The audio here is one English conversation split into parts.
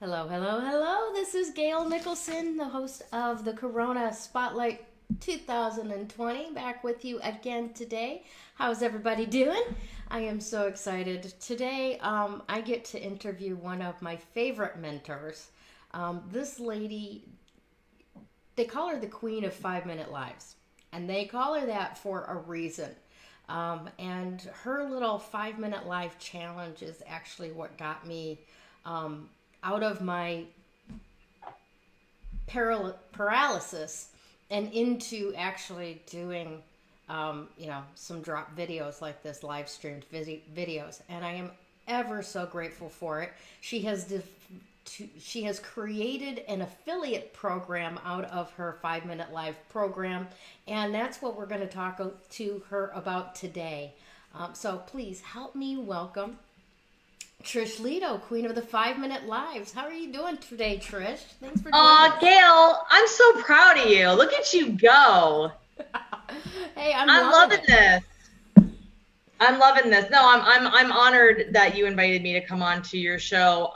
Hello, hello, hello. This is Gail Nicholson, the host of the Corona Spotlight 2020, back with you again today. How's everybody doing? I am so excited. Today, I get to interview one of my favorite mentors. This lady, they call her the Queen of 5 Minute Lives, and they call her that for a reason. And her little 5 minute life challenge is actually what got me out of my paralysis and into actually doing, some drop videos like this, live streamed videos. And I am ever so grateful for it. She has created an affiliate program out of her 5 minute live program, and that's what we're going to talk to her about today. So please help me welcome Trish Leto, Queen of the 5 Minute Lives. How are you doing today, Trish? Thanks for joining us. Gail, I'm so proud of you. Look at you go. Hey, I'm loving it. this. I'm loving this. No, I'm honored that you invited me to come on to your show.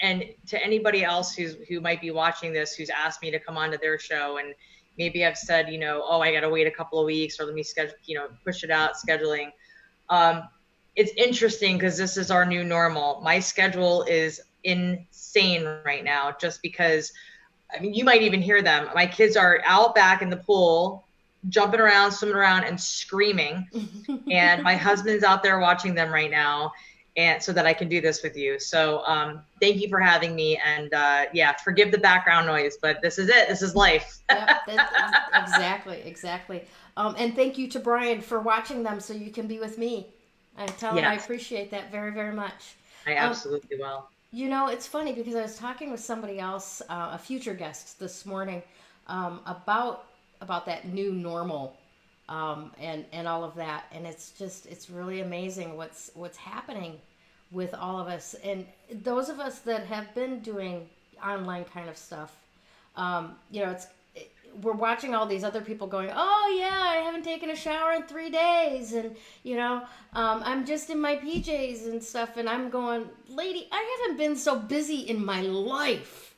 And to anybody else who might be watching this, who's asked me to come on to their show, and maybe I've said, oh, I got to wait a couple of weeks, or let me schedule, push it out, scheduling. It's interesting because this is our new normal. My schedule is insane right now just because, you might even hear them. My kids are out back in the pool, jumping around, swimming around, and screaming. And my husband's out there watching them right now, and so that I can do this with you. So thank you for having me. And forgive the background noise, but this is it. This is life. Yep, exactly. And thank you to Brian for watching them so you can be with me. I tell him I appreciate that very, very much. I absolutely will. It's funny because I was talking with somebody else, a future guest this morning, about that new normal, and all of that, and it's really amazing what's happening with all of us, and those of us that have been doing online kind of stuff. We're watching all these other people going, oh yeah, I haven't taken a shower in 3 days, and I'm just in my PJs and stuff, and I'm going, lady, I haven't been so busy in my life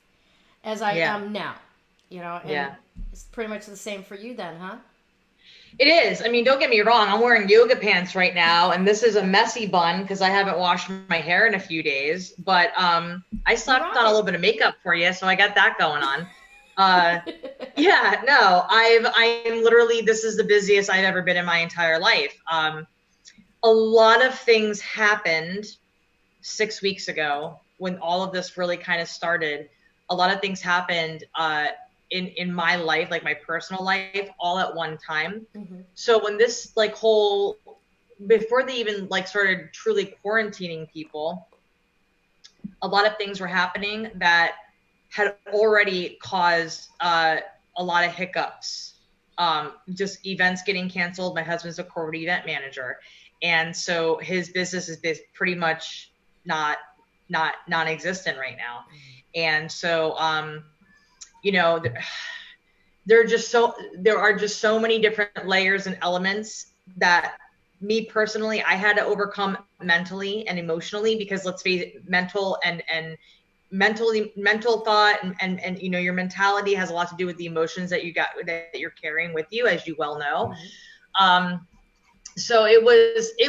as I am now. And it's pretty much the same for you then, huh? It is. I mean, don't get me wrong. I'm wearing yoga pants right now, and this is a messy bun because I haven't washed my hair in a few days. But I slapped on a little bit of makeup for you, so I got that going on. I am literally, this is the busiest I've ever been in my entire life. A lot of things happened 6 weeks ago when all of this really kind of started. A lot of things happened in my life, like my personal life, all at one time. Mm-hmm. So when this before they even started truly quarantining people, a lot of things were happening that had already caused a lot of hiccups. Just events getting canceled. My husband's a corporate event manager, and so his business is just pretty much not non-existent right now. And so there are just so many different layers and elements that me personally I had to overcome mentally and emotionally, because let's face it, mental thought and your mentality has a lot to do with the emotions that you're carrying with you, as you well know. Mm-hmm. So it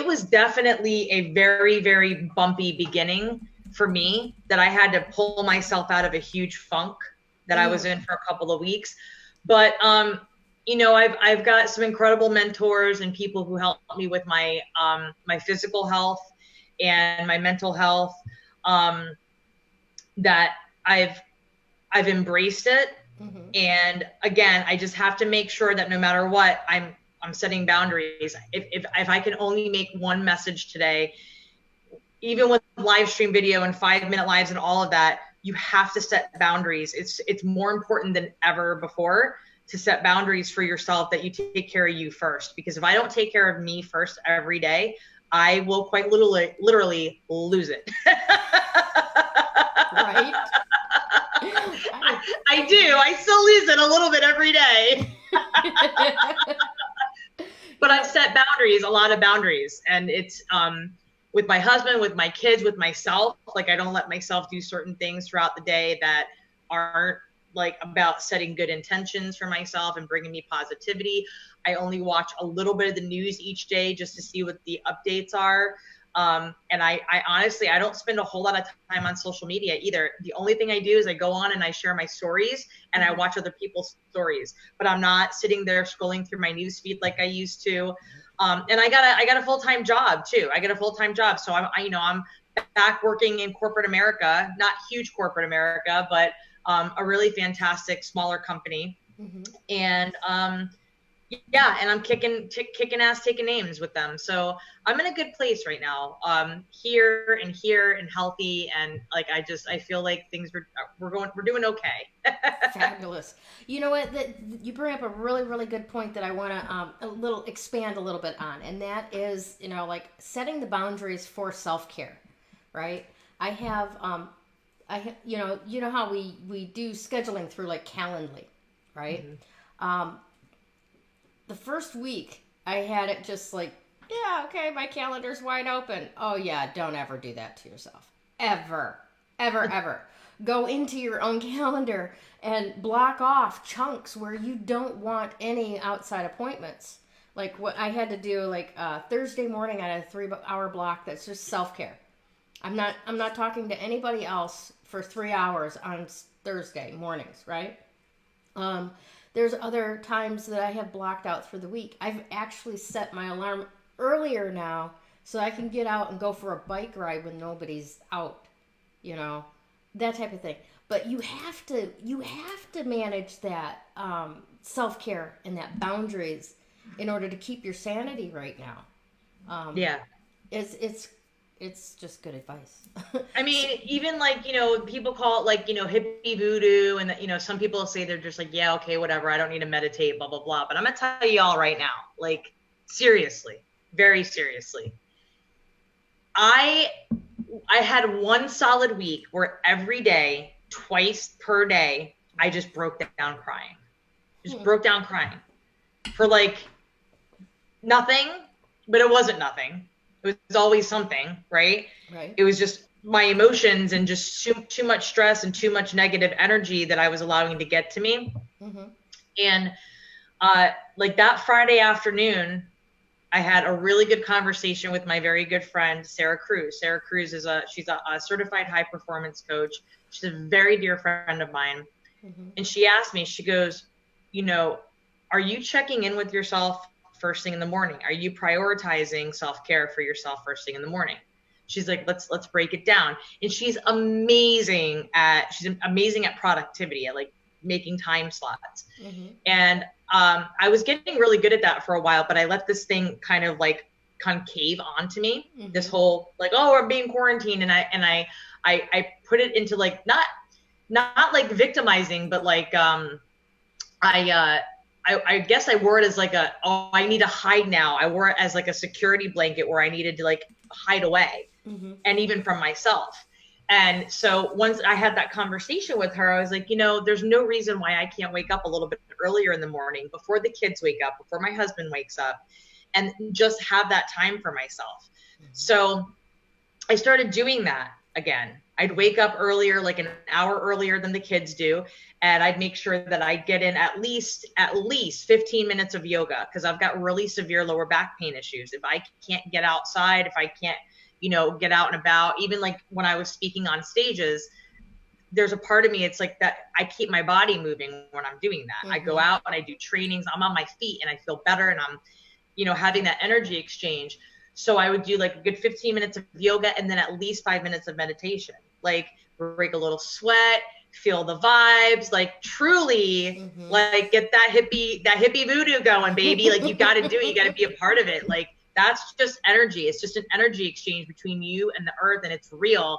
was definitely a very, very bumpy beginning for me, that I had to pull myself out of a huge funk that I was in for a couple of weeks. But I've got some incredible mentors and people who help me with my my physical health and my mental health, that I've embraced it. Mm-hmm. And again, I just have to make sure that no matter what, I'm setting boundaries. If I can only make one message today, even with live stream video and 5 minute lives and all of that, you have to set boundaries. It's more important than ever before to set boundaries for yourself, that you take care of you first. Because if I don't take care of me first every day, I will quite literally lose it. Right? I do. I still lose it a little bit every day. But I've set boundaries, a lot of boundaries. And it's, with my husband, with my kids, with myself. Like, I don't let myself do certain things throughout the day that aren't like about setting good intentions for myself and bringing me positivity. I only watch a little bit of the news each day just to see what the updates are. And I honestly, I don't spend a whole lot of time on social media either. The only thing I do is I go on and I share my stories and I watch other people's stories, but I'm not sitting there scrolling through my news feed like I used to. And I got a full-time job too. I got a full-time job. So I'm back working in corporate America, not huge corporate America, but a really fantastic smaller company. And yeah, and I'm kicking ass, taking names with them. So I'm in a good place right now. Here and healthy, and like I feel like we're doing okay. Fabulous. You know what? You bring up a really, really good point that I want to expand a little bit on, and that is, like setting the boundaries for self-care, right? I have you know how we do scheduling through like Calendly, right? The first week I had it just like, yeah, okay, my calendar's wide open. Oh yeah, don't ever do that to yourself. Ever. Go into your own calendar and block off chunks where you don't want any outside appointments. Like what I had to do, like Thursday morning, I had a 3-hour block that's just self-care. I'm not talking to anybody else for 3 hours on Thursday mornings, right? There's other times that I have blocked out through the week. I've actually set my alarm earlier now so I can get out and go for a bike ride when nobody's out, that type of thing. But you have to manage that self-care and that boundaries in order to keep your sanity right now. Yeah. It's just good advice. I mean, even like, people call it like, hippie voodoo, and some people say they're just like, yeah, okay, whatever, I don't need to meditate, blah, blah, blah. But I'm gonna tell y'all right now, like, seriously, very seriously, I had one solid week where every day, twice per day, I just broke down crying. Broke down crying for like nothing, but it wasn't nothing. It was always something, right? Right. It was just my emotions and just too much stress and too much negative energy that I was allowing to get to me. And like that Friday afternoon, I had a really good conversation with my very good friend, Sarah Cruz. Sarah Cruz she's a certified high performance coach. She's a very dear friend of mine. And she asked me, she goes, are you checking in with yourself first thing in the morning? Are you prioritizing self-care for yourself first thing in the morning? She's like, let's break it down. And she's amazing at productivity, at like making time slots. And I was getting really good at that for a while, but I let this thing kind of concave onto me. This whole like, oh, we're being quarantined, and I put it into like not like victimizing, but like I guess I wore it as like I need to hide now. I wore it as like a security blanket where I needed to like hide away, and even from myself. And so once I had that conversation with her, I was like, there's no reason why I can't wake up a little bit earlier in the morning before the kids wake up, before my husband wakes up, and just have that time for myself. So I started doing that again. I'd wake up earlier, like an hour earlier than the kids do. And I'd make sure that I get in at least 15 minutes of yoga, because I've got really severe lower back pain issues. If I can't get outside, if I can't, get out and about, even like when I was speaking on stages, there's a part of me, it's like that I keep my body moving when I'm doing that. I go out and I do trainings, I'm on my feet and I feel better, and I'm, having that energy exchange. So I would do like a good 15 minutes of yoga and then at least 5 minutes of meditation, like break a little sweat, feel the vibes, like truly like get that hippie voodoo going, baby. Like you got to do it. You got to be a part of it. Like that's just energy. It's just an energy exchange between you and the earth, and it's real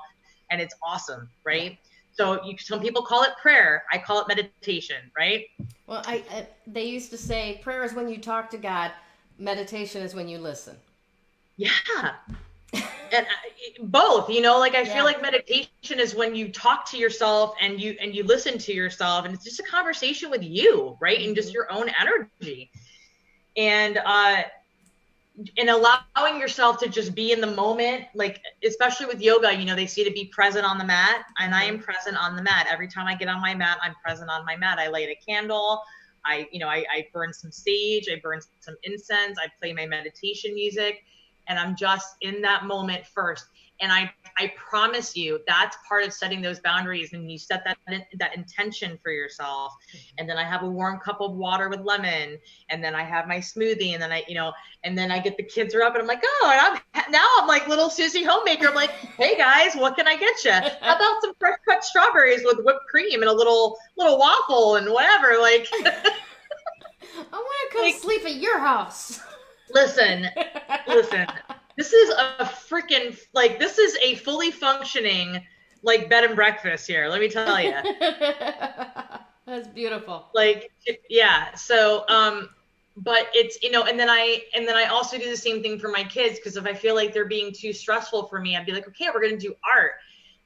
and it's awesome. Right. So some people call it prayer. I call it meditation. Right. Well, they used to say prayer is when you talk to God. Meditation is when you listen. Yeah. And both, I feel like meditation is when you talk to yourself and you listen to yourself, and it's just a conversation with you, right? And just your own energy. And and allowing yourself to just be in the moment, like especially with yoga, you know, they say to be present on the mat, and I am present on the mat. Every time I get on my mat, I'm present on my mat. I light a candle. I burn some sage, I burn some incense, I play my meditation music, and I'm just in that moment first. And I promise you, that's part of setting those boundaries, and you set that intention for yourself. And then I have a warm cup of water with lemon, and then I have my smoothie, and then and then I get the kids are up, and I'm like, oh, and I'm like little Susie homemaker. I'm like, hey guys, what can I get you? How about some fresh cut strawberries with whipped cream and a little waffle and whatever? Like, I want to come sleep at your house. Listen. This is this is a fully functioning like bed and breakfast here. Let me tell you. That's beautiful. Like, yeah. So, but it's, and then I also do the same thing for my kids, because if I feel like they're being too stressful for me, I'd be like, okay, we're going to do art.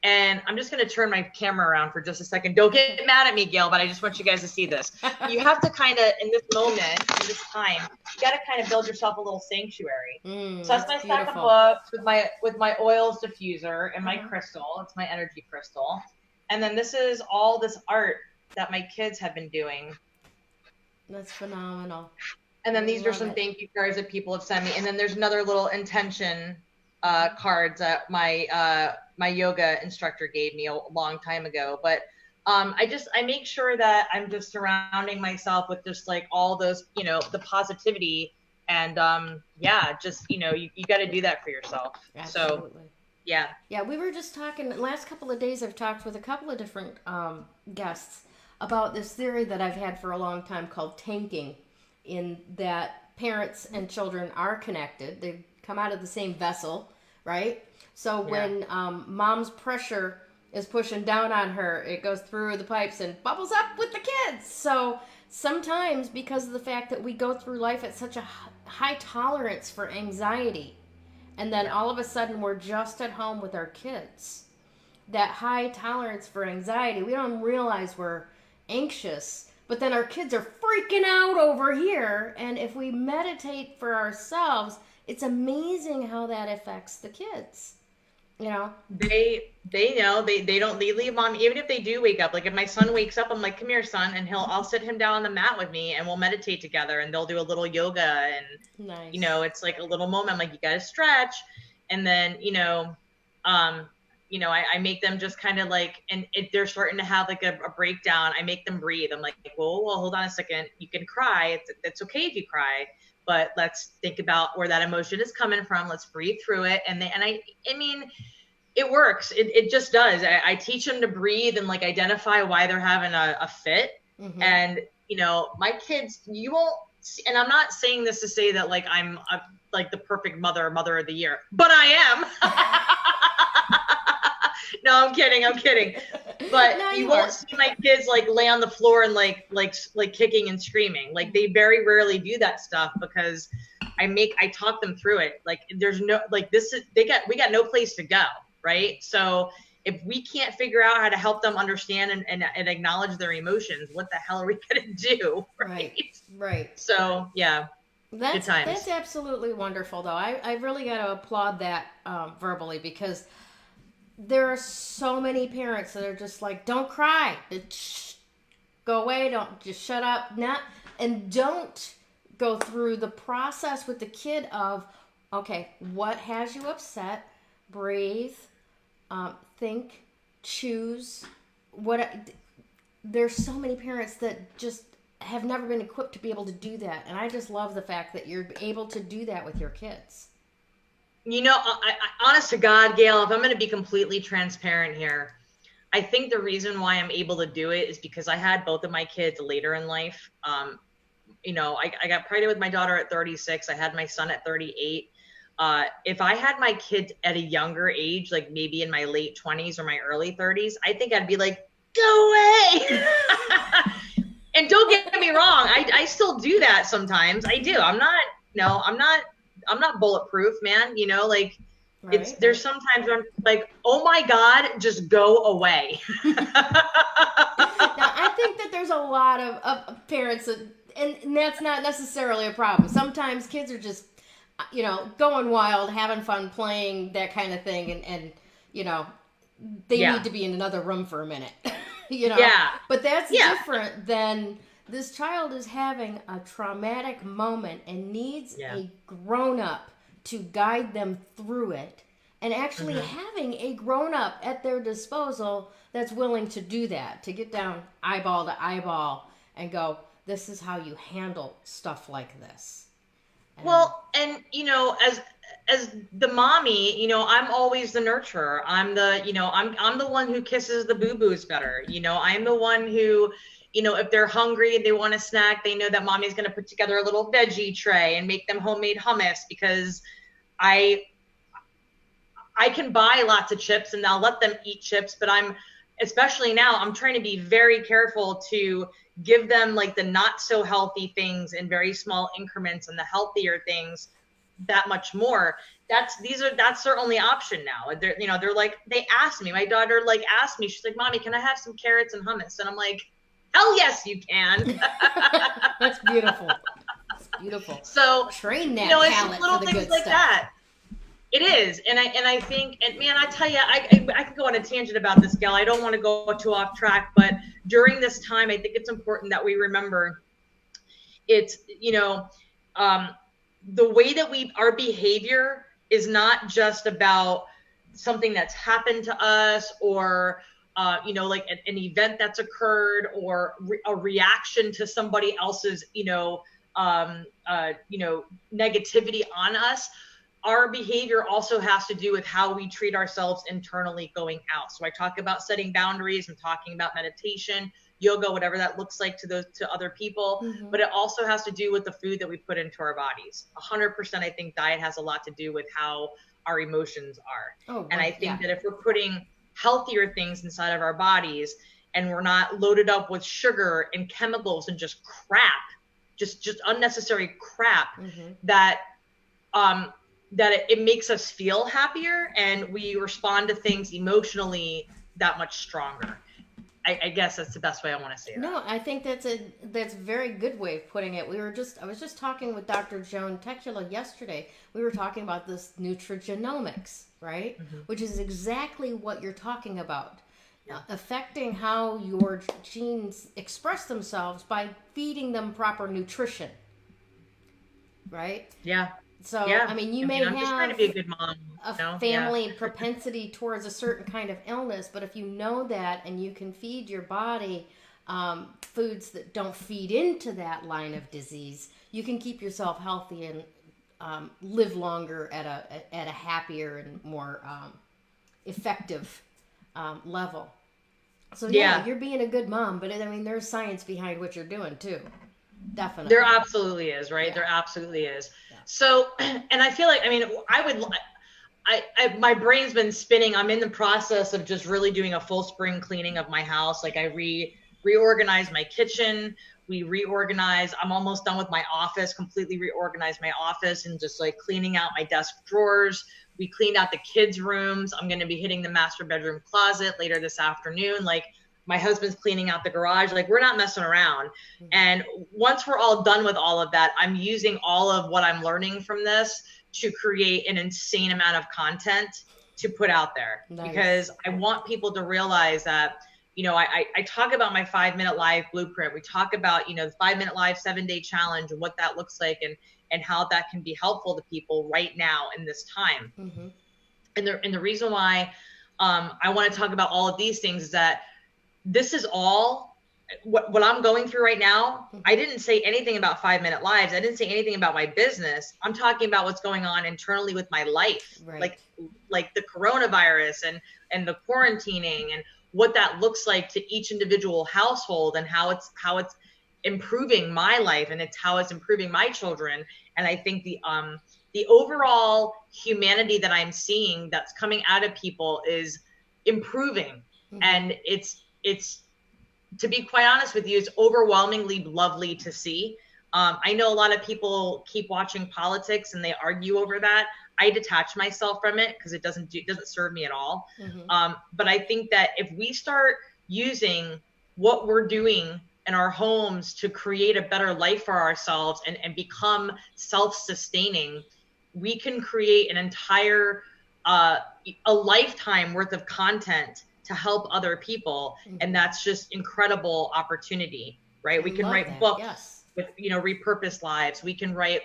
And I'm just going to turn my camera around for just a second. Don't get mad at me, Gail, but I just want you guys to see this. You have to kind of, in this moment, in this time, you got to kind of build yourself a little sanctuary. So that's my stack of books with my oils diffuser and my crystal. It's my energy crystal. And then this is all this art that my kids have been doing. That's phenomenal. And then these are some thank you cards that people have sent me. And then there's another little intention cards that my yoga instructor gave me a long time ago. But I make sure that I'm just surrounding myself with just like all those, the positivity, and just, you got to do that for yourself. Absolutely. So yeah. Yeah, we were just talking, the last couple of days I've talked with a couple of different guests about this theory that I've had for a long time called tanking, in that parents and children are connected. They come out of the same vessel, right? So when mom's pressure is pushing down on her, it goes through the pipes and bubbles up with the kids. So sometimes, because of the fact that we go through life at such a high tolerance for anxiety, and then all of a sudden we're just at home with our kids, that high tolerance for anxiety, we don't realize we're anxious, but then our kids are freaking out over here. And if we meditate for ourselves, it's amazing how that affects the kids. They know, they leave mom, even if they do wake up. Like if my son wakes up, I'm like, come here, son, and I'll sit him down on the mat with me, and we'll meditate together, and they'll do a little yoga, and nice. It's like a little moment. I'm like, you gotta stretch. And then I make them just kind of like, and if they're starting to have like a breakdown, I make them breathe. I'm like, well, hold on a second. You can cry. It's okay if you cry, but let's think about where that emotion is coming from. Let's breathe through it. I mean, it works. It just does. I teach them to breathe and like identify why they're having a fit. Mm-hmm. And, my kids, you won't see, and I'm not saying this to say that like I'm like the perfect mother of the year, but I am. No, I'm kidding. But no, you won't see my kids like lay on the floor and like kicking and screaming. Like they very rarely do that stuff, because I talk them through it. Like there's no, like we got no place to go, right? So if we can't figure out how to help them understand and acknowledge their emotions, what the hell are we gonna do? Right. So yeah. That's absolutely wonderful, though. I really got to applaud that verbally, because there are so many parents that are just like, don't cry, go away, don't, just shut up, and don't go through the process with the kid of, okay, what has you upset? Breathe, think, choose. There's so many parents that just have never been equipped to be able to do that, and I just love the fact that you're able to do that with your kids. I honest to God, Gail, if I'm going to be completely transparent here, I think the reason why I'm able to do it is because I had both of my kids later in life. I got pregnant with my daughter at 36. I had my son at 38. If I had my kids at a younger age, like maybe in my late 20s or my early 30s, I think I'd be like, go away. And don't get me wrong, I still do that sometimes. I do. I'm not bulletproof, man. Right. There's sometimes where I'm like, oh my God, just go away. Now, I think that there's a lot of parents and that's not necessarily a problem. Sometimes kids are just you know, going wild, having fun, playing that kind of thing, and you know, they Yeah. need to be in another room for a minute, you know. Yeah. But that's Yeah. different than this child is having a traumatic moment and needs Yeah. a grown up to guide them through it, and actually Mm-hmm. having a grown up at their disposal that's willing to do that, to get down eyeball to eyeball and go, this is how you handle stuff like this. And Well, and you know, as the mommy, you know, I'm always the nurturer. I'm the, you know, I'm the one who kisses the boo-boos better. You know, I'm the one who, you know, if they're hungry and they want a snack, they know that mommy's going to put together a little veggie tray and make them homemade hummus, because I I can buy lots of chips and I'll let them eat chips, but especially now, I'm trying to be very careful to give them like the not so healthy things in very small increments and the healthier things that much more. That's their only option now. They're like, they asked me, my daughter like asked me, she's like, Mommy, can I have some carrots and hummus? And I'm like, hell yes, you can. that's beautiful. That's beautiful. So, Train that you know, it's palate little for the things good like stuff. that. It is, and I think, and man, I tell you, I could go on a tangent about this, Gail. I don't want to go too off track, but during this time, I think it's important that we remember it's, you know, um, the way that our behavior is not just about something that's happened to us, or you know, like an event that's occurred, or a reaction to somebody else's, you know, negativity on us. Our behavior also has to do with how we treat ourselves internally going out. So I talk about setting boundaries. I'm talking about meditation, yoga, whatever that looks like to other people. Mm-hmm. But it also has to do with the food that we put into our bodies. 100%, I think diet has a lot to do with how our emotions are. Oh, and I think that if we're putting healthier things inside of our bodies, and we're not loaded up with sugar and chemicals and just crap, just unnecessary crap, mm-hmm. that it makes us feel happier, and we respond to things emotionally that much stronger. I guess that's the best way I want to say that. No, I think that's a very good way of putting it. I was just talking with Dr. Joan Tecula yesterday. We were talking about this nutrigenomics, right? Mm-hmm. Which is exactly what you're talking about. Affecting how your genes express themselves by feeding them proper nutrition. Right? Yeah. So, Yeah. I mean, I'm just trying to be a good mom. A family propensity towards a certain kind of illness, but if you know that and you can feed your body foods that don't feed into that line of disease, you can keep yourself healthy and live longer at a happier and more effective level. So yeah, you're being a good mom, but I mean, there's science behind what you're doing too. Definitely. There absolutely is, right? Yeah. There absolutely is. Yeah. So, and I feel like, I mean, my brain's been spinning. I'm in the process of just really doing a full spring cleaning of my house. Like I reorganized my kitchen. I'm almost done with my office, completely reorganized my office and just like cleaning out my desk drawers. We cleaned out the kids' rooms. I'm going to be hitting the master bedroom closet later this afternoon. Like my husband's cleaning out the garage. Like we're not messing around. Mm-hmm. And once we're all done with all of that, I'm using all of what I'm learning from this to create an insane amount of content to put out there. Nice. Because I want people to realize that, you know, I talk about my 5-minute live blueprint. We talk about, you know, the 5-minute live 7-day challenge and what that looks like and how that can be helpful to people right now in this time. Mm-hmm. And the reason why I want to talk about all of these things is that this is all what I'm going through right now. I didn't say anything about 5-minute lives. I didn't say anything about my business. I'm talking about what's going on internally with my life, right. like the coronavirus and the quarantining and what that looks like to each individual household and how it's improving my life and it's how it's improving my children. And I think the overall humanity that I'm seeing that's coming out of people is improving. Mm-hmm. And it's to be quite honest with you, it's overwhelmingly lovely to see. I know a lot of people keep watching politics and they argue over that. I detach myself from it because it doesn't serve me at all. Mm-hmm. But I think that if we start using what we're doing in our homes to create a better life for ourselves and become self-sustaining, we can create an entire, a lifetime worth of content to help other people. And that's just incredible opportunity, right? We can write books with, repurposed lives. We can write,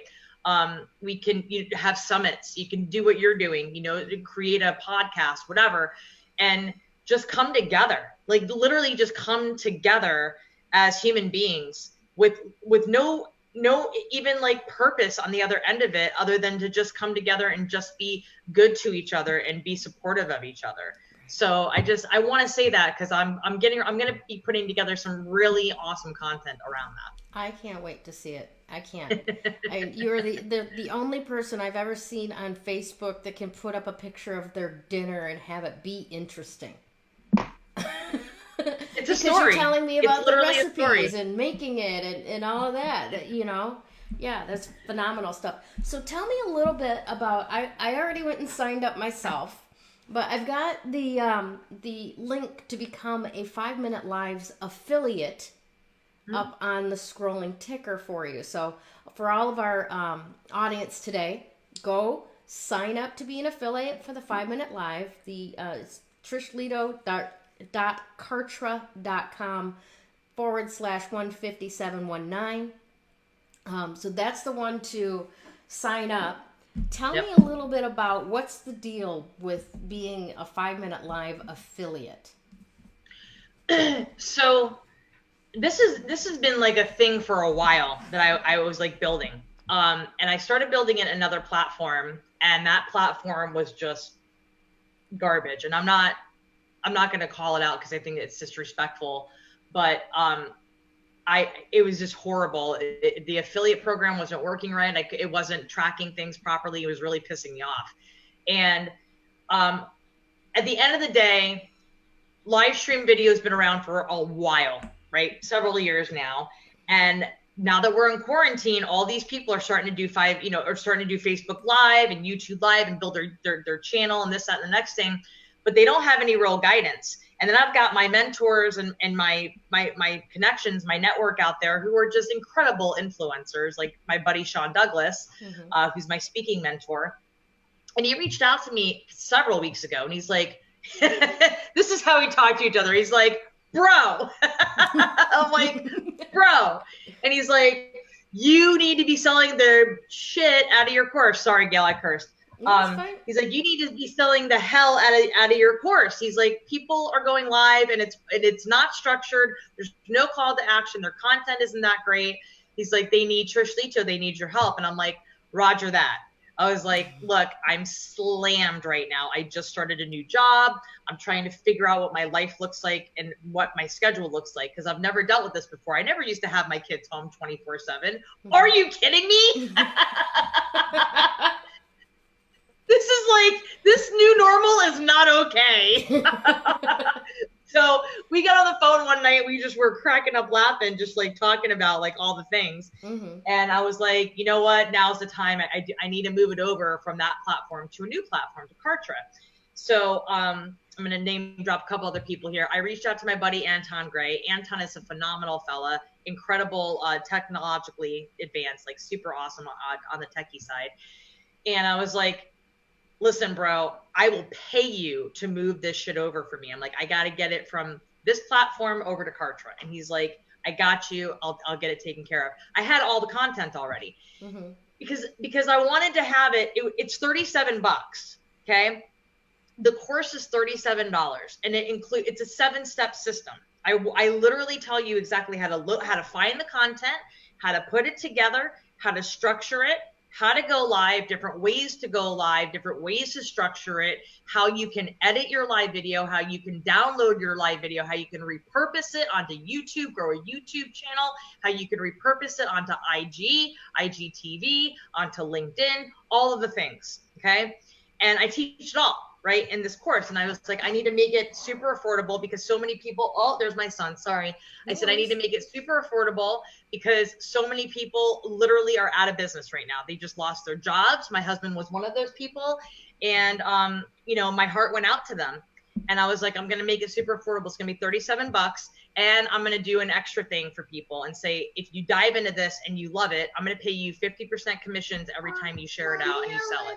we can have summits. You can do what you're doing, create a podcast, whatever, and just come together, like literally just come together as human beings with no even like purpose on the other end of it, other than to just come together and just be good to each other and be supportive of each other. So I want to say that because I'm going to be putting together some really awesome content around that. I can't wait to see it. I can't. You're the only person I've ever seen on Facebook that can put up a picture of their dinner and have it be interesting. It's a story. You're telling me about the recipes and making it and all of that, Yeah, that's phenomenal stuff. So tell me a little bit about, I already went and signed up myself, but I've got the link to become a 5-Minute Lives affiliate up on the scrolling ticker for you. So for all of our audience today, go sign up to be an affiliate for the 5-Minute Live. It's trishleto.cartra.com/15719. So that's the one to sign up. Tell me a little bit about what's the deal with being a 5-Minute Live affiliate. So this has been like a thing for a while that I was like building. And I started building in another platform, and that platform was just garbage. And I'm not going to call it out because I think it's disrespectful, but it was just horrible. The affiliate program wasn't working right. It wasn't tracking things properly. It was really pissing me off. And at the end of the day, live stream video has been around for a while, right? Several years now. And now that we're in quarantine, all these people are starting to do starting to do Facebook Live and YouTube Live and build their channel and this, that, and the next thing, but they don't have any real guidance. And then I've got my mentors and my connections, my network out there who are just incredible influencers, like my buddy Sean Douglas, who's my speaking mentor. And he reached out to me several weeks ago, and he's like, this is how we talk to each other. He's like, bro. I'm like, bro. And he's like, you need to be selling the shit out of your course. Sorry, Gail, I cursed. He's like, you need to be selling the hell out of your course. He's like, people are going live and it's not structured. There's no call to action. Their content isn't that great. He's like, they need Trish Leto. They need your help. And I'm like, Roger that. I was like, look, I'm slammed right now. I just started a new job. I'm trying to figure out what my life looks like and what my schedule looks like, because I've never dealt with this before. I never used to have my kids home 24/7. Are you kidding me? This new normal is not okay. So we got on the phone one night. We just were cracking up laughing, just like talking about like all the things. And I was like, you know what? Now's the time. I need to move it over from that platform to a new platform, to Kartra. So I'm going to name drop a couple other people here. I reached out to my buddy Anton Gray. Anton is a phenomenal fella, incredible, technologically advanced, like super awesome on the techie side. And I was like, listen, bro, I will pay you to move this shit over for me. I'm like, I got to get it from this platform over to Kartra. And he's like, I got you. I'll get it taken care of. I had all the content already because I wanted to have it's $37. Okay. The course is $37 and it's a 7-step system. I literally tell you exactly how to find the content, how to put it together, how to structure it, how to go live, different ways to go live, different ways to structure it, how you can edit your live video, how you can download your live video, how you can repurpose it onto YouTube, grow a YouTube channel, how you can repurpose it onto IG, IGTV, onto LinkedIn, all of the things, okay? And I teach it all, right, in this course. And I was like, I need to make it super affordable because so many people, there's my son, sorry. I said, I need to make it super affordable because so many people literally are out of business right now. They just lost their jobs. My husband was one of those people. And, my heart went out to them. And I was like, I'm going to make it super affordable. It's going to be $37. And I'm going to do an extra thing for people and say, if you dive into this and you love it, I'm going to pay you 50% commissions every time you share it out and you sell it.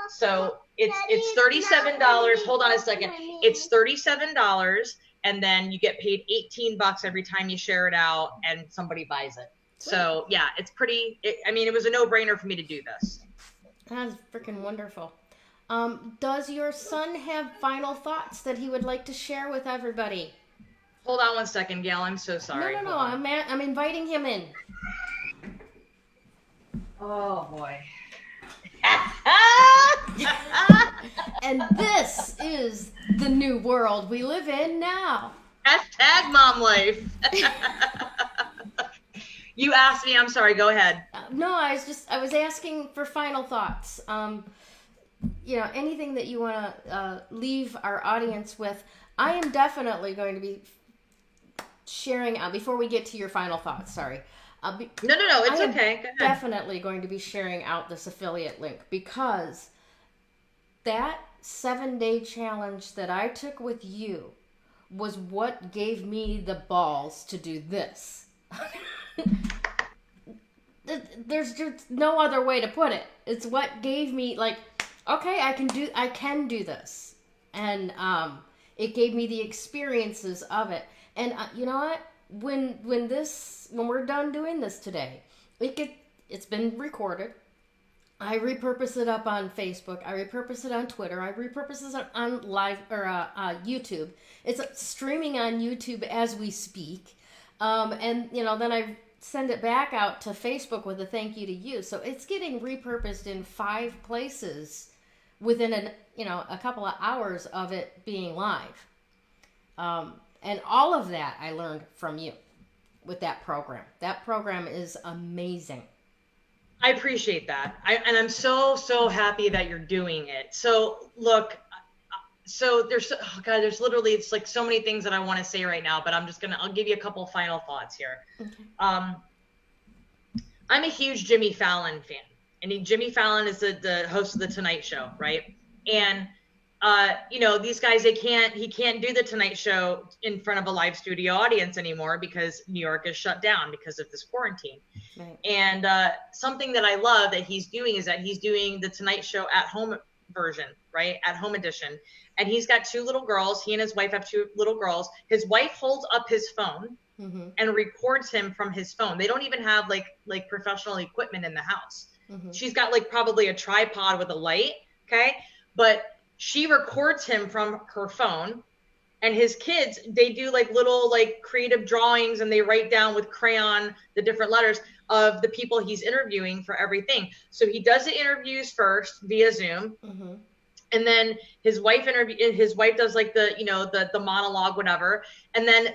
So it's $37. Hold on a second. It's $37, and then you get paid $18 every time you share it out and somebody buys it. So yeah, it's pretty. It was a no-brainer for me to do this. That's freaking wonderful. Does your son have final thoughts that he would like to share with everybody? Hold on one second, Gail. I'm so sorry. No. I'm inviting him in. Oh boy. And this is the new world we live in now. Hashtag mom life. You asked me. I'm sorry. Go ahead. No, I was asking for final thoughts. Anything that you want to leave our audience with. I am definitely going to be sharing out before we get to your final thoughts. Sorry. No. It's okay. Go ahead. Definitely going to be sharing out this affiliate link because that 7-day challenge that I took with you was what gave me the balls to do this. There's just no other way to put it. It's what gave me okay, I can do this. And it gave me the experiences of it. And you know what? When we're done doing this today, it's been recorded. I repurpose it up on Facebook. I repurpose it on Twitter. I repurpose it on live or YouTube. It's streaming on YouTube as we speak. And then I send it back out to Facebook with a thank you to you. So it's getting repurposed in 5 places within a couple of hours of it being live. And all of that I learned from you with that program. That program is amazing. I appreciate that. I'm so happy that you're doing it. So look, there's literally, it's like so many things that I want to say right now, but I'll give you a couple final thoughts here. Okay. I'm a huge Jimmy Fallon fan, and Jimmy Fallon is the host of the Tonight Show, right? And these guys, he can't do the Tonight Show in front of a live studio audience anymore because New York is shut down because of this quarantine. Right. And something that I love that he's doing is that he's doing the Tonight Show at home version, right? At home edition. And he's got 2 little girls. He and his wife have 2 little girls. His wife holds up his phone and records him from his phone. They don't even have like professional equipment in the house. Mm-hmm. She's got probably a tripod with a light. Okay. But she records him from her phone, and his kids, they do little creative drawings, and they write down with crayon the different letters of the people he's interviewing for everything. So he does the interviews first via Zoom. Mm-hmm. And then his wife does the monologue, whatever. And then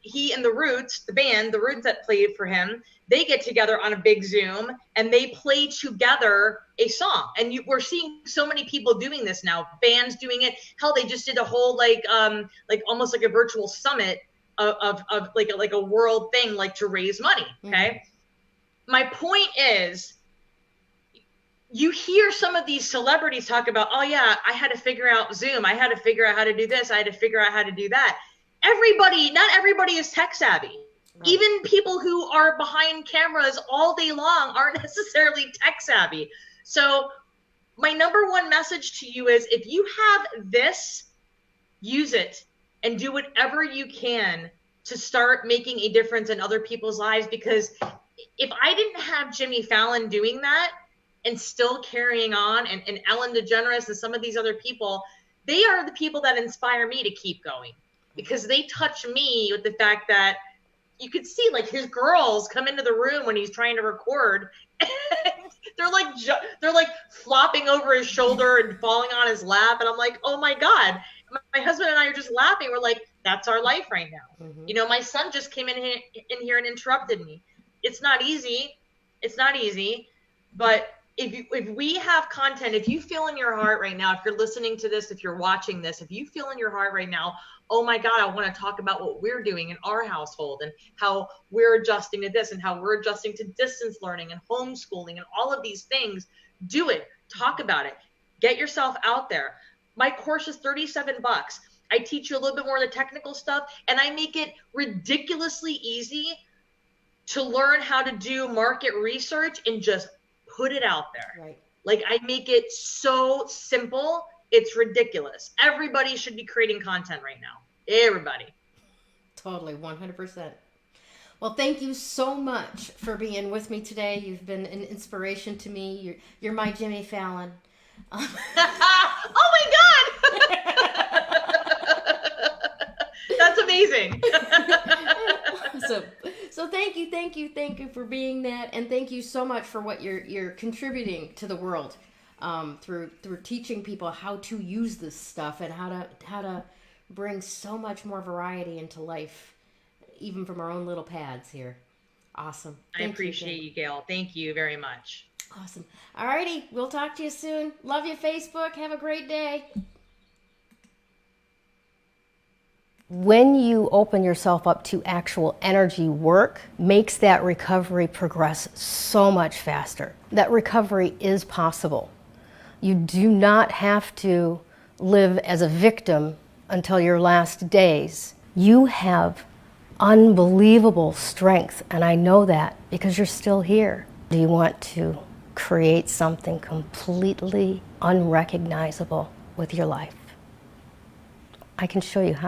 he and the Roots, the band, the Roots that played for him, they get together on a big Zoom and they play together a song. And we're seeing so many people doing this now, bands doing it. Hell, they just did a whole almost like a virtual summit of a world thing, to raise money. Okay. Mm-hmm. My point is, you hear some of these celebrities talk about, oh yeah, I had to figure out Zoom. I had to figure out how to do this. I had to figure out how to do that. Not everybody is tech savvy. Right. Even people who are behind cameras all day long aren't necessarily tech savvy. So my number one message to you is, if you have this, use it and do whatever you can to start making a difference in other people's lives. Because if I didn't have Jimmy Fallon doing that, and still carrying on, and Ellen DeGeneres and some of these other people, they are the people that inspire me to keep going, because they touch me with the fact that you could see his girls come into the room when he's trying to record. they're like flopping over his shoulder and falling on his lap. And I'm like, oh my God. My husband and I are just laughing. We're like, that's our life right now. Mm-hmm. My son just came in here and interrupted me. It's not easy. But if we have content, if you feel in your heart right now, if you're listening to this, if you're watching this, if you feel in your heart right now, oh my God, I want to talk about what we're doing in our household and how we're adjusting to this and how we're adjusting to distance learning and homeschooling and all of these things, do it. Talk about it. Get yourself out there. My course is $37. I teach you a little bit more of the technical stuff, and I make it ridiculously easy to learn how to do market research and just put it out there. Right. Like, I make it so simple, it's ridiculous. Everybody should be creating content right now. Everybody. Totally, 100%. Well, thank you so much for being with me today. You've been an inspiration to me. You're my Jimmy Fallon. Oh my God! That's amazing. So thank you for being that, and thank you so much for what you're contributing to the world, through teaching people how to use this stuff and how to bring so much more variety into life, even from our own little pads here. Awesome. I appreciate you, Gail. Thank you very much. Awesome. Alrighty, we'll talk to you soon. Love you, Facebook. Have a great day. When you open yourself up to actual energy work, makes that recovery progress so much faster. That recovery is possible. You do not have to live as a victim until your last days. You have unbelievable strength, and I know that because you're still here. Do you want to create something completely unrecognizable with your life? I can show you how.